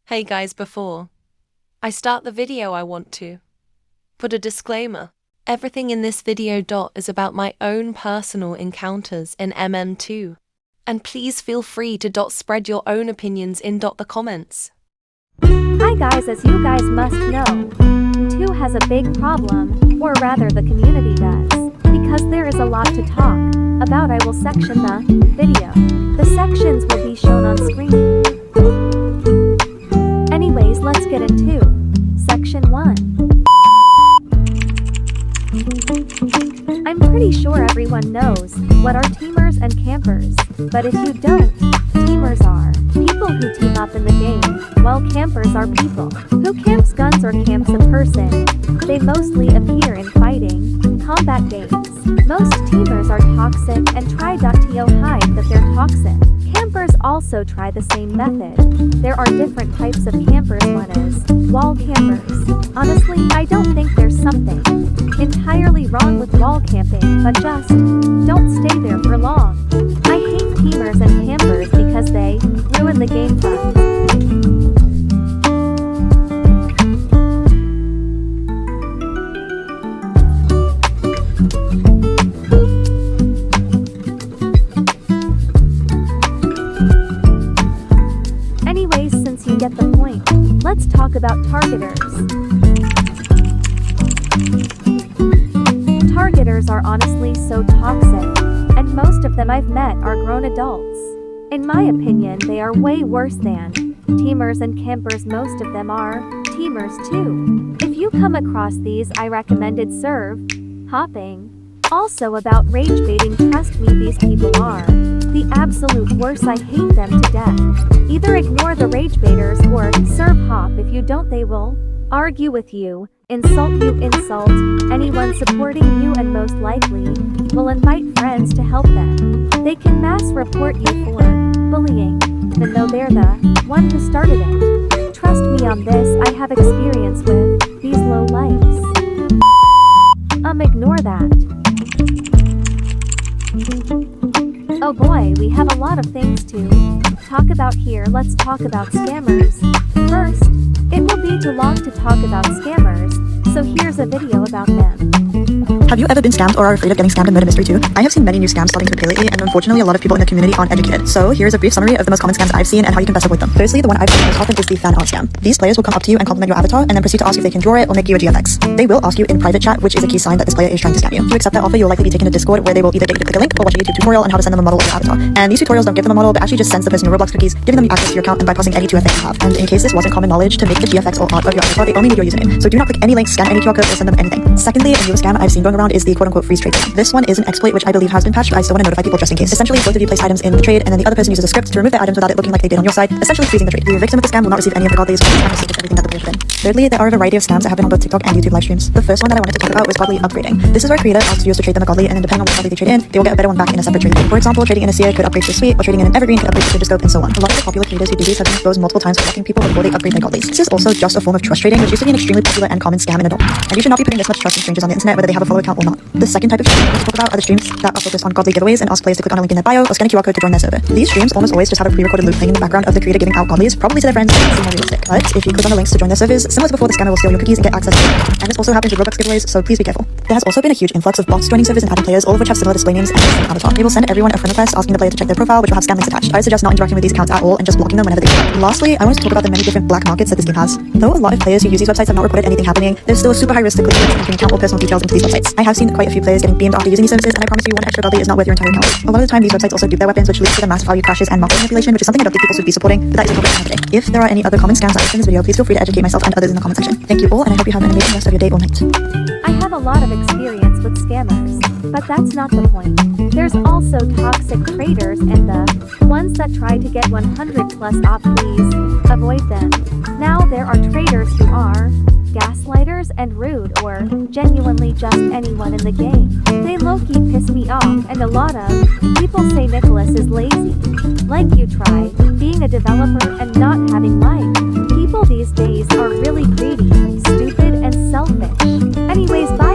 Hey guys, before I start the video, I want to put a disclaimer. Everything in this video is about my own personal encounters in mm2. And please feel free to spread your own opinions in the comments. Hi guys, as you guys must know, mm2 has a big problem, or rather the community does. Because there is a lot to talk about, I will section the video. The sections will be shown on screen. Anyways, let's get into Section 1. I'm pretty sure everyone knows what are teamers and campers, but if you don't, teamers are people who team up in the game, while campers are people who camps guns or camps a person. They mostly appear in fighting, combat games. Most teamers are toxic and try to hide that they're toxic. Campers also try the same method. There are different types of campers. One is wall campers. Honestly, I don't think there's something entirely wrong with wall camping, but just don't stay there for long. I hate teamers and campers because they ruin the game fun. Anyways, since you get the point, let's talk about targeters. Targeters are honestly so toxic, and most of them I've met are grown adults. In my opinion, they are way worse than teamers and campers. Most of them are teamers too. If you come across these, I recommended serve hopping. Also about rage baiting, trust me, these people are the absolute worst. I hate them to death. Either ignore the rage baiters or serve hop. If you don't, they will argue with you, insult anyone supporting you, and most likely will invite friends to help them. They can mass report you for bullying, even though they're the one who started it. Trust me on this, I have experience with these low lives. Ignore that. Oh boy, we have a lot of things to talk about here. Let's talk about scammers. First, it will be too long to talk about scammers, so here's a video about them. Have you ever been scammed or are afraid of getting scammed in Murder Mystery 2? I have seen many new scams starting to appear lately, and unfortunately a lot of people in the community aren't educated. So here's a brief summary of the most common scams I've seen and how you can best avoid them. Firstly, the one I've seen most often is the fan art scam. These players will come up to you and compliment your avatar and then proceed to ask if they can draw it or make you a GFX. They will ask you in private chat, which is a key sign that this player is trying to scam you. To accept that offer, you'll likely be taken to Discord, where they will either get you to click a link or watch a YouTube tutorial on how to send them a model of your avatar. And these tutorials don't give them a model, but actually just sends the person your Roblox cookies, giving them access to your account and bypassing any 2FA you have. And in case this wasn't common knowledge, to make the GFX or art of your avatar, they only need your username. So do not click any links, scan any QR code, or send them anything. Secondly, a newer scam I've seen going around is the quote-unquote freeze trade scam. This one is an exploit which I believe has been patched, but I still want to notify people just in case. Essentially, both of you place items in the trade, and then the other person uses a script to remove their items without it looking like they did on your side, essentially freezing the trade. The victim of the scam will not receive any of the godlies, but everything that the player put in. Thirdly, there are a variety of scams that happen on both TikTok and YouTube live streams. The first one that I wanted to talk about was godly upgrading. This is where a creator asks viewers to trade them a godly, and then depending on which godly they trade in, they will get a better one back in a separate trade. For example, trading in a seer could upgrade to a suite, or trading in an evergreen could upgrade to a scope, and so on. A lot of the popular creators who do these have been exposed multiple times for blocking people before they upgrade their godlies. This is also just a form of trust trading, which used to be an extremely popular and common scam in adult. And you should not be putting this much trust in strangers on the internet, whether they have a follow account or not. The second type of stream I want to talk about are the streams that are focused on godly giveaways and ask players to click on a link in their bio or scan a QR code to join their server. These streams almost always just have a pre-recorded loop playing in the background of the creator giving out godlies, probably to their friends, and seem more realistic. But if you click on the links to join their servers, similar to before, the scammer will steal your cookies and get access to them. And this also happens with Roblox giveaways, so please be careful. There has also been a huge influx of bots joining servers and adding players, all of which have similar display names and the same avatar. They will send everyone a friend request asking the player to check their profile, which will have scam links attached. I suggest not interacting with these accounts at all and just blocking them whenever they do. Lastly, I want to talk about the many different black markets that this game has. Though a lot of players who use these websites have not reported anything happening, there's still a super high risk to click links and can account all personal details into these websites. I have seen quite a few players getting beamed after using these services, and I promise you one extra godly is not worth your entire account. A lot of the time these websites also dupe their weapons, which leads to the massive value crashes and market manipulation, which is something I don't think people should be supporting, but that is a topic for today. If there are any other common scams I in this video, please feel free to educate myself and others in the comment section. Thank you all, and I hope you have an amazing rest of your day or night. I have a lot of experience with scammers, but that's not the point. There's also toxic traders and the ones that try to get 100 plus op. Please avoid them. Now there are traders who are gaslighters and rude, or genuinely just anyone in the game. They low-key piss me off, and a lot of people say Nicholas is lazy. Like, you try being a developer and not having life. People these days are really greedy, stupid, and selfish. Anyways, bye.